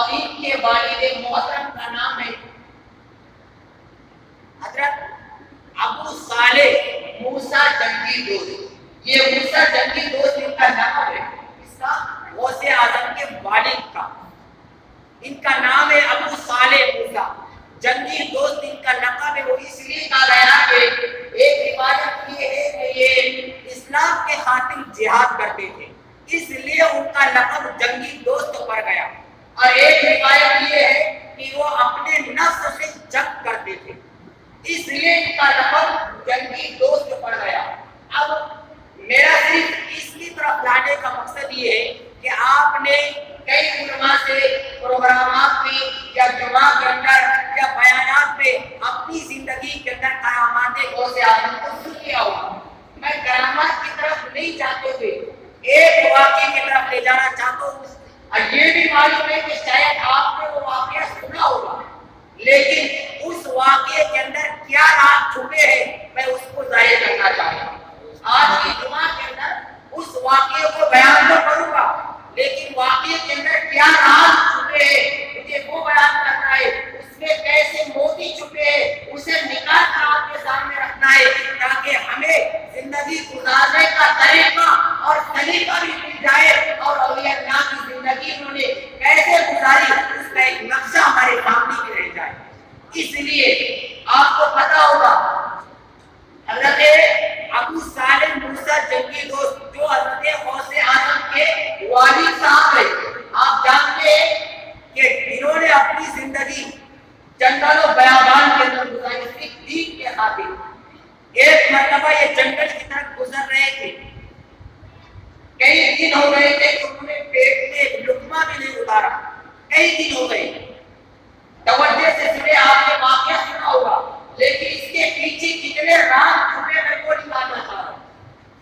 اور ان کے والد محترم کا نام ہے حضرت ابو صالح موسیٰ جنگی دوست۔ یہ موسیٰ جنگی دوست ان کا نام ہے، اس کا غوث اعظم کے والد کا، ان کا نام ہے ابو صالح موسیٰ جنگی دوست، ان کا لقب ہے۔ وہ اس لیے کہا گیا کہ ایک روایت یہ ہے کہ یہ اسلام کے خاطر جہاد کرتے تھے، اس لیے ان کا لقب جنگی دوست پڑ گیا، اور ایک روایت یہ ہے کہ وہ اپنے نفس سے جنگ کرتے تھے، اس لیے ان کا لقب جنگی دوست پڑ گیا۔ اب میرا صرف اس کی طرف لانے کا مقصد یہ ہے کہ آپ نے کئی علماء سے پروگرامات میں یا جمعہ کے اندر یا بیانات میں اپنی زندگی کے اندر کرامات غوث اعظم کو سن لیا ہوگا۔ میں کرامات کی طرف نہیں جاتے ہوئے ایک واقعے کی طرف لے جانا چاہتا ہوں، اور یہ بھی معلوم ہے کہ شاید آپ نے وہ واقعہ سنا ہوگا، لیکن اس واقعے کے اندر کیا راز چھپے ہیں میں اس کو ظاہر کرنا چاہتا ہوں۔ آج کی جمعہ کے اندر اس واقعے کو بیان تو کروں گا، لیکن واقعے کے اندر کیا راز چھپے ہیں مجھے وہ بیان کرنا ہے، اس میں کیسے موتی چھپے ہیں اسے نکال کر آپ کے سامنے رکھنا ہے، تاکہ ہمیں زندگی گزارنے کا طریقہ اور طریقہ بھی مل جائے، اور اولیاء اللہ کی زندگی انہوں نے کیسے گزاری اس کا ایک نقشہ ہمارے سامنے بھی رہ جائے۔ اس لیے آپ کو پتا ہوگا حضرت ابو صالح موسیٰ جنگی دوست جو حضرت غوث اعظم کے والد صاحب ہیں، آپ جانتے ہیں کہ انہوں نے اپنی زندگی جنگل و بیابان کے اندر گزاری صرف دین کے خاطر۔ ایک مرتبہ یہ جنگل کی طرف گزر رہے تھے، کئی دن ہو گئے تھے کہ انہوں نے پیٹ میں ایک لقمہ بھی نہیں اتارا، کئی دن ہو گئے۔ توجہ سے سنے، آپ نے واقعہ سنا ہوگا، لیکن اس کے پیچھے کتنے راز چھپے میں وہ نکالنا چاہ رہا ہوں۔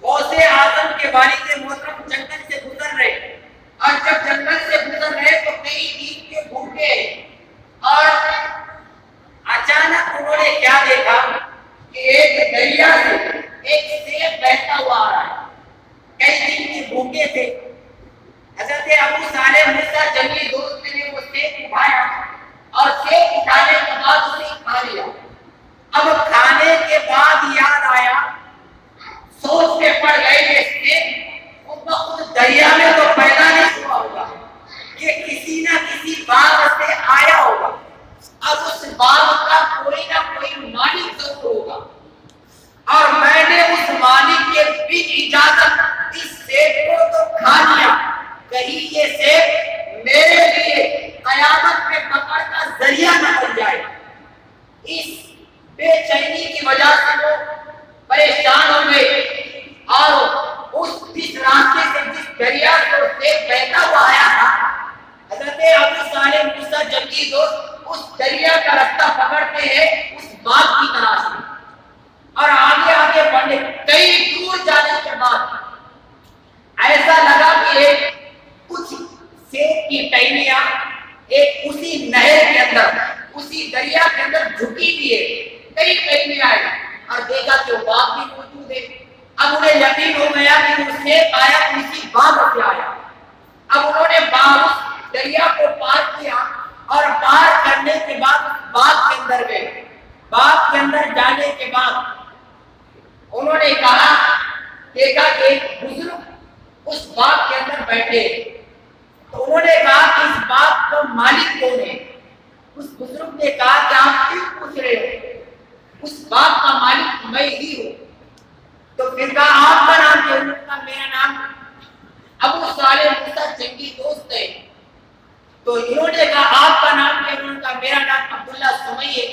غوث اعظم کے والد محترم جنگل سے گزر رہے، اور جب جنگل سے گزر رہے تو کئی دن کے بھوکے، اور اچانک انہوں نے کیا دیکھا کہ ایک دریا سے ایک سیب بہتا ہوا آ رہا ہے۔ کئی دن کے بھوکے تھے، حضرت ابو صالح موسیٰ جنگی دوست نے وہ سیب اٹھایا، اور سیب اٹھانے کے بعد اسے کھا لیا۔ اب کھانے کے بعد یاد آیا، سوچ میں پڑ گئے کہ سیب اس دریا میں تو پیدا نہیں ہوا ہوگا، یہ کسی نہ کسی باغ سے آیا ہوگا، اب اس باغ کا کوئی نہ کوئی مالک ضرور ہوگا، اور میں نے اس مالک کے بھی اجازت اس سیب کو تو کھا لیا، کہیں یہ سیب میرے لیے قیامت میں پکڑ کا ذریعہ نہ بن جائے۔ اس بے چینی کی وجہ سے وہ پریشان ہو گئے، اور جس راستے سے جس دریا سے سیب بہتا ہوا آیا تھا، حضرت ابو صالح موسیٰ جنگی دوست اس دریا کا راستہ پکڑتے ہیں اس باغ کی تلاش میں، اور آگے آگے بڑھنے کئی دور جانے کے بعد ایسا لگا کہ ایک کچھ سیب کی ٹہنیاں ایک اسی نہر کے اندر اسی دریا کے اندر جھکی ہوئی ہے، کئی ٹہنیاں آئے، اور دیکھا کہ وہ باغ بھی موجود ہے۔ اب انہیں یقین ہو گیا کہ وہ سیب آیا اسی باغ سے آیا۔ اب انہوں نے دریا کو پار کیا، اور پار کرنے کے بعد باغ کے اندر گئے۔ باغ کے اندر جانے کے بعد انہوں نے کہا، دیکھا کہ ایک بزرگ اس باغ کے اندر بیٹھے، تو انہوں نے کہا کہ اس باغ کا مالک کون ہے؟ اس بزرگ نے کہا کہ آپ کیوں پوچھ رہے ہو؟ اس باغ کا مالک میں ہی ہوں۔ تو پھر کہا آپ کا نام کیا؟ انہوں نے کہا میرا نام ابو صالح موسیٰ جنگی دوست ہے۔ تو انہوں نے کہا آپ کا نام کیا؟ انہوں نے کہا میرا نام عبداللہ سمئی ہے۔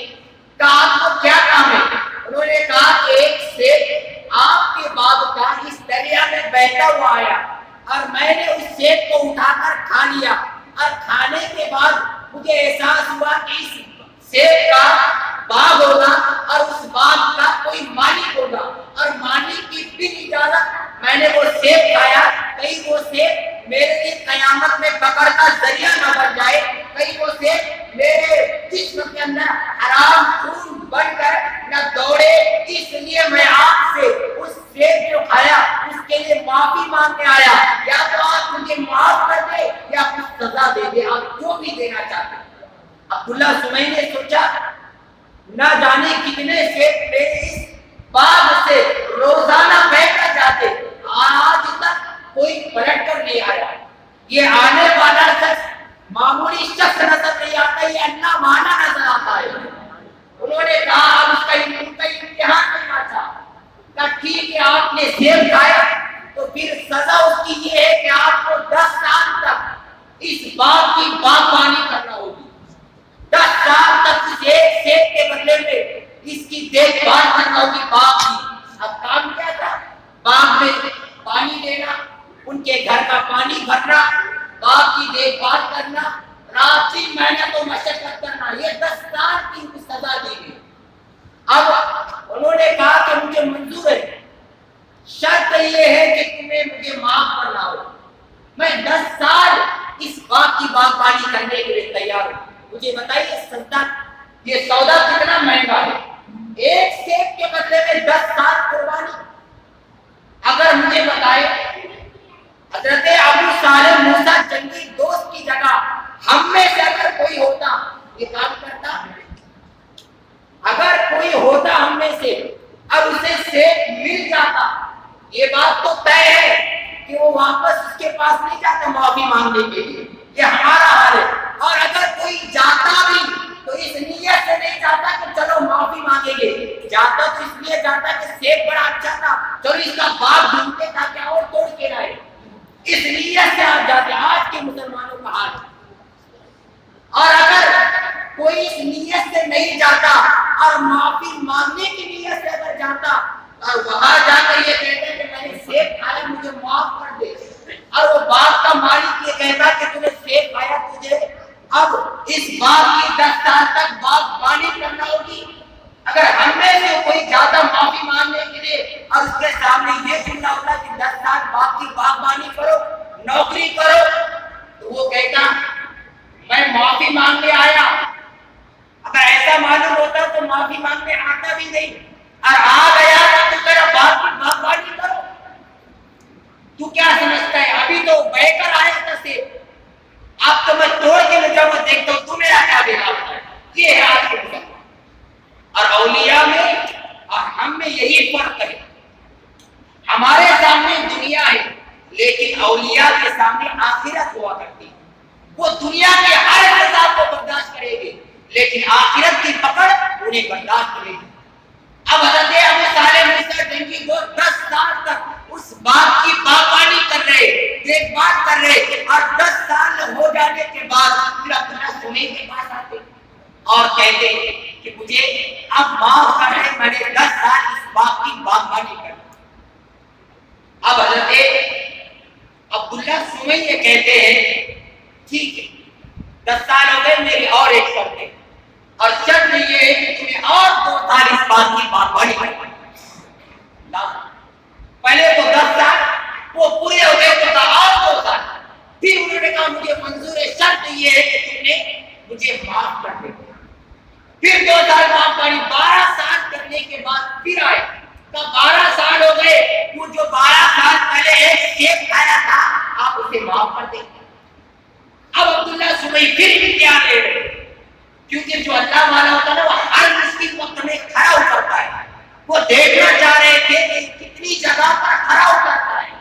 کہا آپ کو کیا کام ہے؟ انہوں نے کہا کہ ایک سیب آپ کے باغ کا اس دریا میں بہتا ہوا آیا، اور میں نے اس سیب کو اٹھا کر کھا لیا، اور کھانے کے بعد مجھے احساس ہوا کہ اس سیب کا باغ ہوگا، اور اس باغ کا کوئی مالک ہوگا، اور مالک کی بن اجازت میں نے وہ سیب کھایا، کہیں وہ سیب میرے لیے قیامت میں پکڑ کا ذریعہ نہ بن جائے، کہیں وہ سیب میرے جسم کے اندر حرام خون بن کر نہ دوڑے، اس لیے میں آپ سے اس سیب جو کھایا اس کے لیے معافی مانگنے آیا، یا تو آپ مجھے معاف کر دے یا کچھ سزا دے دے، آپ جو بھی دینا چاہتے ہیں۔ عبداللہ سمی نے سوچا نہ جانے کتنے سیب میرے اس باغ سے روزانہ بہ کر جاتے، آج تک کوئی پلٹ کر نہیں آیا، یہ آنے والا شخص معمولی شخص نظر نہیں آتا، یہ اللہ مانا نظر آتا ہے۔ انہوں نے کہا اب اس کا امتحان کرنا تھا، کہا ٹھیک ہے آپ نے سیب کھایا تو پھر سزا اس کی یہ ہے کہ آپ کو 10 سال تک اس باغ کی باغبانی کرنا ہوگی، 10 سال تک اس ایک سیب کے بدلے میں اس کی دیکھ بھال کرنا ہوگی باغ کی۔ اب کام کیا تھا؟ باغ میں پانی دینا، ان کے گھر کا پانی بھرنا، باغ کی دیکھ بھال کرنا، رات دن محنت و مشقت کرنا، یہ 10 سال کی ان کو سزا دی گئی۔ اب انہوں نے کہا کہ مجھے منظور ہے، شرط یہ ہے کہ تمہیں مجھے معاف کرنا ہو، میں 10 سال اس باغ کی باغبانی کرنے کے لیے تیار ہوں۔ مجھے بتائیے یہ سودا کتنا مہنگا ہے، ایک سیب کے بدلے میں 10 سال قربانی۔ اگر مجھے بتائے حضرت ابو صالح موسیٰ جنگی دوست کی جگہ ہم میں سے اگر کوئی ہوتا یہ کام کرتا؟ اگر کوئی ہوتا ہم میں سے اور اسے سیب مل جاتا، یہ بات تو طے ہے کہ وہ واپس اس کے پاس نہیں جاتا معافی مانگنے کے لیے، یہ ہمارا حال ہے۔ اور اگر کوئی جاتا بھی تو اس نیت سے نہیں جاتا کہ چلو معافی مانگیں گے، جاتا تو اس لیے جاتا کہ سیب بڑا اچھا تھا، چلو اس کا باغ ڈھونڈتے تھا کیا اور توڑ کے لائے، اس نیت سے آپ جاتے۔ آج کے مسلمانوں کا حال۔ اور اگر کوئی اس نیت سے نہیں جاتا اور معافی مانگنے کی نیت سے اگر جاتا اور وہاں جا کر یہ کہتے کہ میں نے سیب کھایا مجھے معاف کر دے، اور وہ باغ کا مالک یہ کہتا کہ تم نے سیب کھایا تجھے اب اس باغ کی 10 سال تک باغبانی کرنا ہوگی۔ اگر ہم میں سے کوئی جاتا معافی مانگنے کے لیے اور اس کے سامنے یہ سننا ہوتا کہ 10 سال باغ کی باغبانی کرو، نوکری کرو، تو وہ کہتا میں معافی مانگنے آیا۔ اگر ایسا معلوم ہوتا تو معافی مانگنے آتا بھی نہیں، اور آ گیا تو میرا باغ کی باغبانی کرو۔ تو کیا سمجھتا ہے ابھی تو بہ کر آیا تھا سیب، اب تو میں توڑ کے لے جاؤں دیکھتا ہوں تو میرا کیا بگاڑتا ہے۔ یہ ہے آج کے مسلمان۔ اور اولیاء میں اور ہم میں یہی فرق ہے، ہمارے سامنے دنیا ہے لیکن اولیاء کے سامنے آخرت ہوا کرتی ہے۔ وہ دنیا کے ہر عذاب کو برداشت کرے گی لیکن آخرت کی پکڑ انہیں برداشت کرے گی۔ اب حضرت ابو صالح موسیٰ جنگی کو 10 سال تک اس باغ کی باغبانی کر رہے، دیکھ بھال کر رہے، اور 10 سال ہو جانے کے بعد پھر عبداللہ سمی کے پاس آتے اور کہتے کہ مجھے اب معاف کر دے، میں نے 10 سال اس باغ کی باغبانی کر۔ اب حضرت عبداللہ سمی یہ کہتے ہیں ٹھیک ہے 10 سال ہو گئے، میری اور ایک شرط ہے، اور شرط یہ ہے کہ تمہیں اور 2 سال اس بات کی باغبانی کرنی۔ پہلے تو 10 سال وہ پورے ہو گئے تو اور 2 سال۔ پھر انہوں نے کہا مجھے منظور ہے، شرط یہ ہے کہ تم نے مجھے معاف کر دے۔ پھر 2 سال باغبانی، 12 سال کرنے کے بعد پھر آئے، تو 12 سال ہو گئے، وہ جو 12 سال پہلے ایک سیب کھایا تھا آپ اسے معاف کر دیں۔ اب عبداللہ سمی پھر بھی کیا لے رہے، کیونکہ جو اللہ والا ہوتا ہے نا وہ ہر مشکل وقت میں کھڑا اترتا ہے۔ وہ دیکھنا چاہ رہے تھے کہ کتنی جگہ پر کھڑا اترتا ہے۔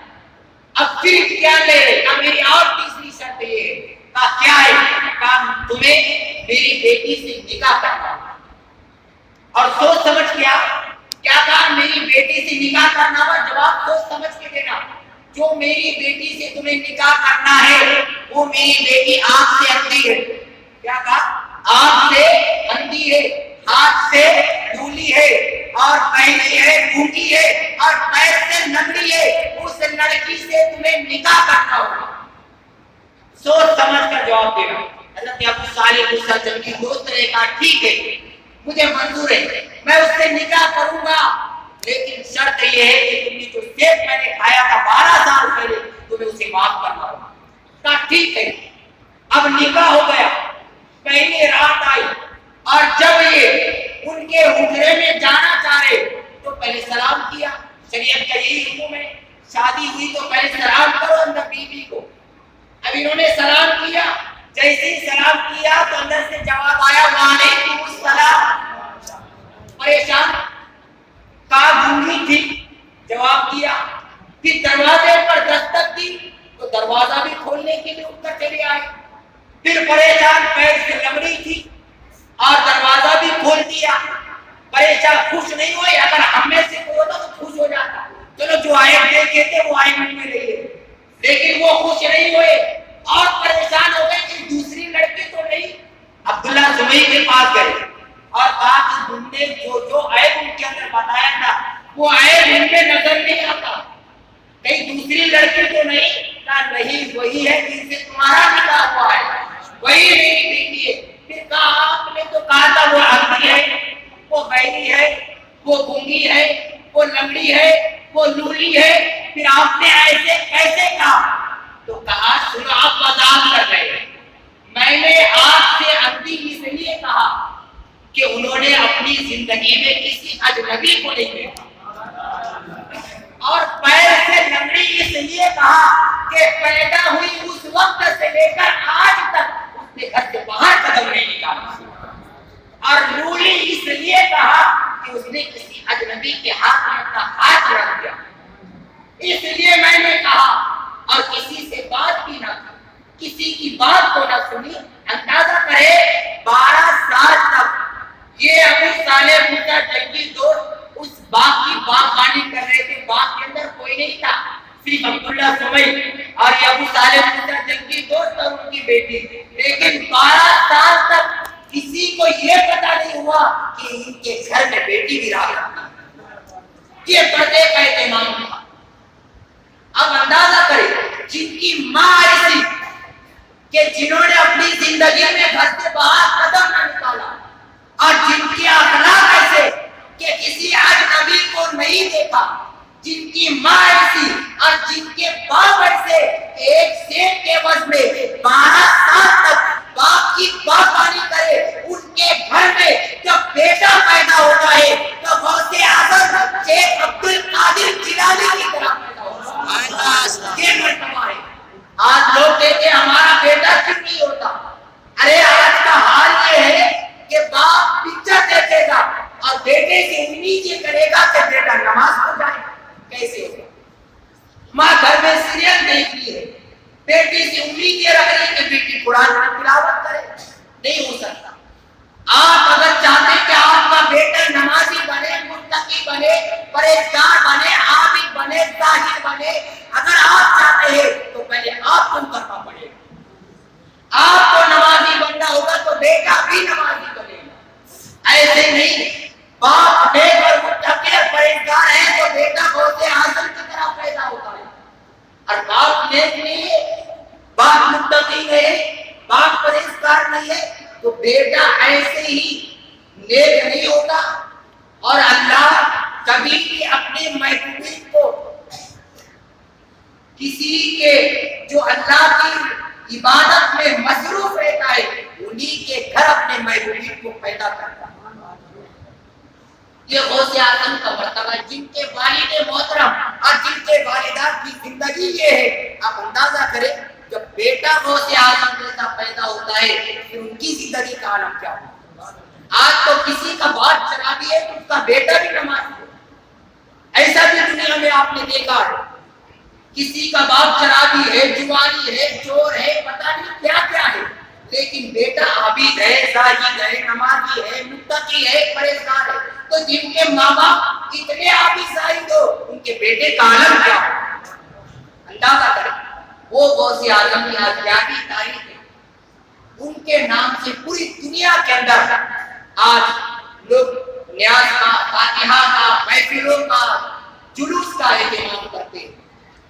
اب پھر کیا لے رہے، کہا میری اور تیسری شرط یہ ہے۔ کہا کیا ہے؟ کہا تمہیں میری بیٹی سے نکاح کرنا۔ اور سوچ سمجھ کیا کہا میری بیٹی سے نکاح کرنا ہوا، جواب سوچ سمجھ کے دینا۔ جو میری بیٹی سے تمہیں نکاح کرنا ہے وہ میری بیٹی آنکھ سے اندھی ہے۔ کیا کہا؟ آنکھ سے اندھی ہے، ہاتھ سے لولی ہے، اور پہنی ہے گونگی ہے، اور پیر سے ننگی ہے۔ اس لڑکی سے تمہیں نکاح کرنا ہوگا۔ سوچ سمجھ کر جواب دینا۔ حضرت ابو صالح موسیٰ جنگی دوست نے کہا ٹھیک ہے مجھے منظور ہے، میں اس سے نکاح کروں گا، لیکن شرط یہ ہے کہ تم نے جو سیب میں نے کھایا تھا 12 سال پہلے تمہیں اسے معاف کرنا ہوگا۔ کہا ٹھیک ہے۔ اب نکاح ہو گیا، پہلی رات آئی، اور جب یہ ان کے حجرے میں جانا چاہے تو پہلے سلام کیا، شریعت کا یہی حکم ہے، شادی ہوئی تو پہلے سلام کرو اندر بیوی کو. اب انہوں نے سلام کیا, جیسے ہی سلام کیا تو اندر سے جواب آیا وعلیکم السلام. پریشان, کہا گونگی تھی, جواب دیا. پھر دروازے پر دستک دی تو دروازہ بھی کھولنے کے لیے اٹھ کر چلے آئے. پھر پریشان, پیر سے لمڑی تھی اور دروازہ بھی کھول دیا. پریشان, خوش نہیں ہوئے. اگر ہم میں سے کوئی ہوتا تو خوش ہو جاتا, چلو جو آئے دیکھے تھے وہ آئے من میں رہیے, لیکن وہ خوش نہیں ہوئے اور پریشان ہو گئے کہ دوسری لڑکی تو نہیں. عبداللہ زبیر کے پاس گئے اور کہا کہ تم نے جو عیب ان کے اندر بتایا تھا وہ عیب ان میں نظر نہیں آتا, کہیں دوسری لڑکی تو نہیں؟ کہا نہیں, وہی ہے جن سے تمہارا نکاح ہوا ہے, وہی میری بیٹی ہے. پھر کہا آپ نے تو کہا تھا وہ اندھی ہے, وہ بہری ہے, وہ گونگی ہے, وہ لنگڑی ہے, وہ لولی ہے, پھر آپ نے ایسے کیسے کہا؟ تو کہا سنو آپ مذاق کر رہے ہیں, میں نے آپ سے اندھی اس لیے کہا کہ انہوں نے اپنی زندگی میں کسی اجنبی کو نہیں دیکھا, اور پیر سے لنگڑی اس لیے کہا کہ پیدا ہوئی اس وقت سے لے کر آج تک اس نے گھر سے باہر قدم نہیں نکالا, اور لولی اس لیے کہا کہ اس نے کسی اجنبی کے ہاتھ میں اپنا ہاتھ رکھ دیا. اس لیے میں نے کہا, اور کسی سے بات بھی نہ کی, کسی کی بات کو نہ سنی. اندازہ کرے 12 سال تک یہ ابو صالح موسیٰ جنگی دوست اس باغ کی باغبانی کر رہے تھے. باغ کے اندر کوئی نہیں تھا, صرف عبداللہ زبیر اور یہ ابو صالح موسیٰ جنگی دوست اور ان کی بیٹی. لیکن 12 سال تک کسی کو یہ پتا نہیں ہوا کہ ان کے گھر میں بیٹی بھی رہا. یہ پردے کا اہتمام تھا. اب اندازہ کریں, جن کی ماں ایسی کہ جنہوں نے اپنی زندگی میں گھر سے باہر قدم نہ نکالا, اور جن کے اخلاق ایسے کہ کسی اجنبی کو نہیں دیکھا, جن کی ماں ایسی اور جن کے باپ ایسے, ایک سیب کے عوض میں 12 سال تک باپ کی باغبانی کرے, ان کے گھر میں جب بیٹا پیدا ہوتا ہے تو غوث اعظم شیخ عبد القادر جیلانی کی طرح پیدا ہوتا ہے. یہ مرتبہ ہے. آج لوگ کہتے ہیں ہمارا بیٹا کیوں نہیں ہوتا. ارے آج کا حال یہ ہے کہ باپ پکچر دیکھے گا اور بیٹے سے امید یہ کرے گا کہ بیٹا نماز پڑھ جائے. کیسے ہوگا؟ ماں گھر میں سیریل دیکھ رہی ہے, بیٹی سے امید یہ رکھ رہی ہے کہ بیٹی قرآن کی تلاوت کرے. نہیں ہو سکتا. آپ اگر چاہتے ہیں کہ آپ کا بیٹا نمازی بنے, متقی بنے, پرہیزگار بنے, عابد بنے, زاہد بنے, اگر آپ چاہتے ہیں تو پہلے آپ کو کرنا پڑے گا. آپ کو نمازی بننا ہوگا تو بیٹا بھی نمازی بنے گا. ایسے نہیں, باپ نیک اور متقی اور پرہیزگار ہے تو بیٹا غوث اعظم کی طرح پیدا ہوتا ہے. اور باپ نیک نہیں ہے, باپ متقی نہیں ہے, باپ پرہیزگار نہیں ہے تو بیٹا ایسے ہی نیک نہیں ہوتا. اور اللہ کبھی بھی اپنے محبوبین کو, کسی کے جو اللہ کی عبادت میں مصروف رہتا ہے, انہی کے گھر اپنے محبوبین کو پیدا کرتا ہے. یہ غوث اعظم کا مرتبہ, جن کے والد محترم اور جن کے والدات کی زندگی یہ ہے. آپ اندازہ کریں جب بیٹا غوث اعظم جیسا پیدا ہوتا ہے پھر ان کی زندگی کا عالم کیا ہوگا. آج تو کسی کا باپ شرابی ہے تو اس کا بیٹا بھی نمازی ہے. ایسا بھی دنیا میں آپ نے دیکھا ہے. کسی کا باپ شرابی ہے, جوانی ہے, چور ہے, پتہ نہیں کیا کیا ہے, لیکن بیٹا عابد ہے, زاہد ہے, نمازی ہے, متقی ہے, پرہیزگار ہے. تو جن کے ماں باپ اتنے عابد زاہد ہو, ان کے بیٹے کا عالم کیا ہو. اندازہ کریں. وہ غوث اعظم کی آزادی تاریخ ہے, ان کے نام سے پوری دنیا کے اندر آج لوگ نیاز کا, فاتحہ کا, محفلوں کا, جلوس کا اہتمام کرتے ہیں.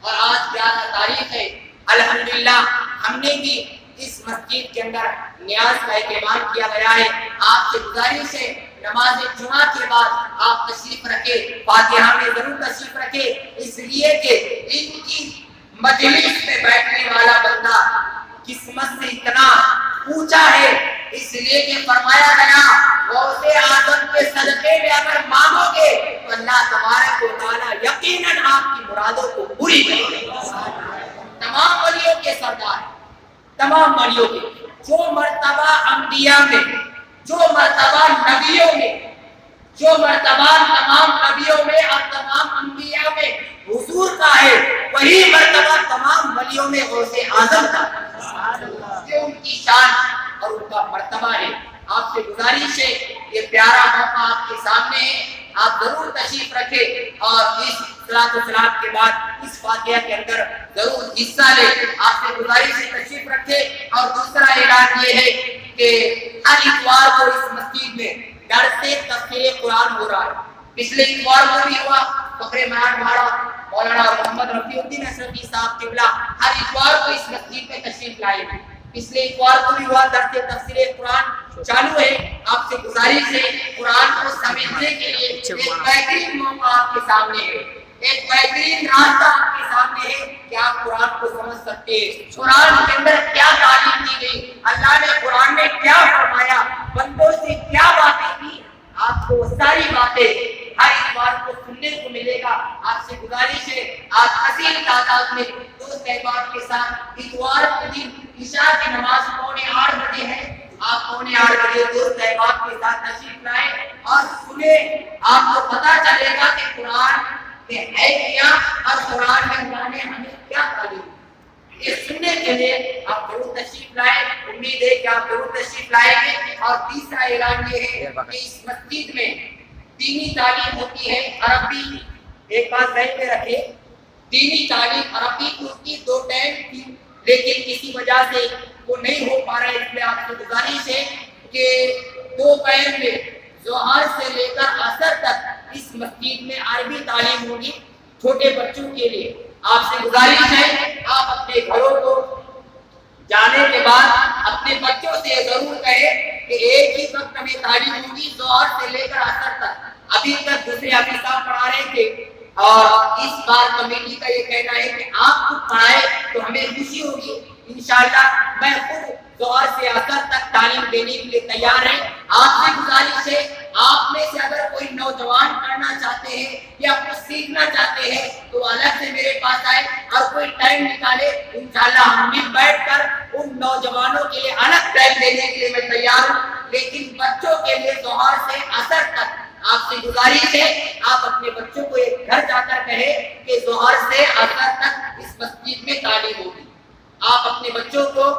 اور آج 11 تاریخ ہے, الحمدللہ ہم نے بھی اس مسجد کے اندر نیاز کا اہتمام کیا گیا ہے. آپ سے گزارش ہے نماز جمعہ کے بعد آپ تشریف رکھے, فاتحہ میں ضرور تشریف رکھے, اس لیے کہ ان کی مجلس میں بیٹھنے والا بندہ قسمت سے اتنا اونچا ہے اس لیے کہ فرمایا گیا غوث اعظم کے صدقے میں اگر مانگو گے تو اللہ تبارک و تعالیٰ یقیناً آپ کی مرادوں کو پوری کرے گا۔ تمام ولیوں کے سردار، تمام ولیوں کے جو مرتبہ انبیاء میں، جو مرتبہ نبیوں میں، جو مرتبہ تمام نبیوں میں اور تمام انبیاء میں حضور کا ہے، وہی مرتبہ تمام ولیوں میں غوث اعظم کا ہے۔ یہ ان کی شان اور ان کا مرتبہ ہے۔ آپ سے گزارش ہے، یہ پیارا موقع آپ کے سامنے ہے، آپ ضرور تشریف رکھیں اور اس صلاۃ و سلام کے بعد اس فاتحہ کے اندر ضرور حصہ لیں۔ آپ سے گزارش ہے تشریف رکھیں۔ اور دوسرا اعلان یہ ہے کہ ہر اتوار کو اس مسجد میں درس تفسیر قرآن ہو رہا ہے۔ پچھلے اتوار کو بھی ہوا، فخر میان بھاڑا مولانا محمد رفیع الدین اشرفی صاحب قبلہ ہر اتوار کو اس مسجد میں تشریف لائے ہیں۔ پچھلے اتوار کو بھی ہوا، درس تفسیر قرآن چالو ہے۔ آپ سے گزارش ہے قرآن کو سمجھنے کے لیے ایک بہترین موقع آپ کے سامنے ہے، ایک بہترین راستہ آپ کے سامنے ہے کہ آپ قرآن کو سمجھ سکتے ہیں۔ قرآن کے اندر کیا تعلیم دی گئی، اللہ نے قرآن میں کیا فرمایا، بندوں سے کیا باتیں کی، آپ کو وہ ساری باتیں ہر اتوار کو سننے کو ملے گا۔ آپ سے گزارش ہے آج عظیم تعداد میں دوست احباب کے ساتھ اتوار کے دن عشاء کی نماز 7:45 بجے ہے، آپ 7:45 بجے دوست احباب کے ساتھ تشریف لائیں اور سنیں۔ آپ کو پتہ چلے گا کہ قرآن میں ہے کیا اور قرآن میں اللہ نے ہمیں کیا تعلیم دی۔ یہ سننے کے لیے آپ ضرور تشریف لائیں، امید ہے کہ آپ ضرور تشریف لائیں گے۔ اور تیسرا اعلان یہ ہے کہ اس مسجد میں دینی تعلیم ہوتی ہے عربی کی، ایک بات ذہن میں رکھے، دینی تعلیم عربی کی ہوتی 2 ٹائم تھی، لیکن کسی وجہ سے وہ نہیں ہو پا رہا ہے۔ اس لیے آپ سے گزارش ہے کہ دوپہر میں ظہر سے لے کر عصر تک اس مسجد میں عربی تعلیم ہوگی چھوٹے بچوں کے لیے۔ آپ سے گزارش ہے آپ اپنے گھروں کو جانے کے بعد اپنے بچوں سے ضرور کہیں کہ ایک ہی وقت میں تعلیم ہوگی ظہر سے لے کر عصر تک۔ ابھی تک دوسرے حافظ صاحب پڑھا رہے تھے اور اس بار کمیٹی کا یہ کہنا ہے کہ آپ خود پڑھائے تو ہمیں خوشی ہوگی۔ انشاءاللہ میں خود ظہر سے عصر تک تعلیم دینے کے لیے تیار ہے۔ آپ سے گزارش ہے آپ میں سے اگر کوئی نوجوان پڑھنا چاہتے ہیں یا کچھ سیکھنا چاہتے ہیں تو الگ سے میرے پاس آئے اور کوئی ٹائم نکالے، انشاءاللہ ہم مل بیٹھ کر ان نوجوانوں کے لیے الگ ٹائم دینے کے لیے میں تیار ہوں۔ لیکن بچوں کے لیے ظہر سے عصر تک آپ سے گزارش ہے آپ اپنے بچوں کو ایک گھر جا کر کہیں کہ ظہر سے عصر تک اس مسجد میں تعلیم ہوگی۔ آپ اپنے بچوں کو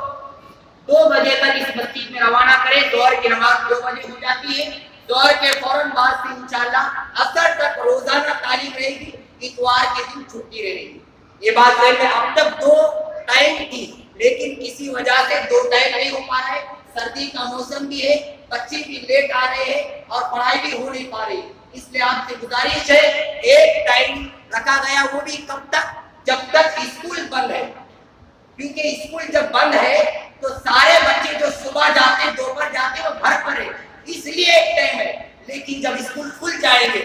2 بجے تک اس مسجد میں روانہ کریں، ظہر کی نماز 2 بجے ہو جاتی ہے، ظہر کے فوراً بعد سے انشاءاللہ عصر تک روزانہ تعلیم رہے گی، اتوار کے دن چھٹی رہے گی۔ یہ بات ہے کہ اب تک 2 ٹائم تھی لیکن کسی وجہ سے 2 ٹائم نہیں ہو پا رہا ہے، سردی کا موسم بھی ہے، بچے بھی لیٹ آ رہے ہیں اور پڑھائی بھی ہو نہیں پا رہی، اس لیے آپ سے گزارش ہے ایک ٹائم رکھا گیا، وہ بھی کب تک؟ جب تک اسکول بند ہے، کیونکہ اسکول جب بند ہے تو سارے بچے جو صبح جاتے دوپہر جاتے وہ گھر پر ہے، اس لیے ایک ٹائم ہے۔ لیکن جب اسکول کھل جائیں گے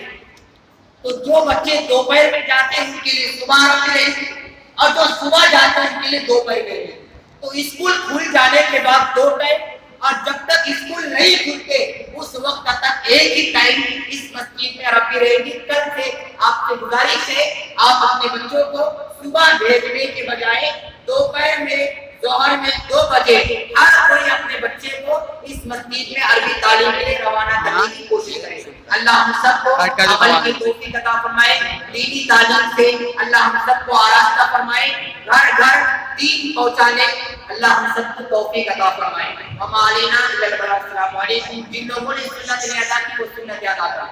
تو جو بچے دوپہر میں جاتے ہیں ان کے لیے صبح رکھ رہے ہیں اور جو صبح جاتے ہیں ان کے لیے دوپہر میں رہے۔ تو اسکول کھل جانے کے بعد 2 ٹائم، اور جب تک اسکول نہیں کھلتے اس وقت تک ایک ہی ٹائم اس مسجد میں عربی رہے گی۔ کل سے آپ سے گزارش ہے آپ اپنے بچوں کو صبح بھیجنے کے بجائے دوپہر میں ظہر میں 2 بجے ہر کوئی اپنے بچے کو اس مسجد میں عربی تعلیم کے لیے روانہ کرنے کی کوشش کرے۔ اللہ ہم سب کو عمل کی توفیق عطا فرمائے، دینی تعلیم سے اللہ ہم سب کو آراستہ فرمائے، گھر گھر دین پہنچانے اللہ ہم سب کو توفیق عطا فرمائے۔ وما علینا الا البلاغ۔ السلام علیکم۔ جن لوگوں نے سنت ادا کی وہ سنت ادا کریں۔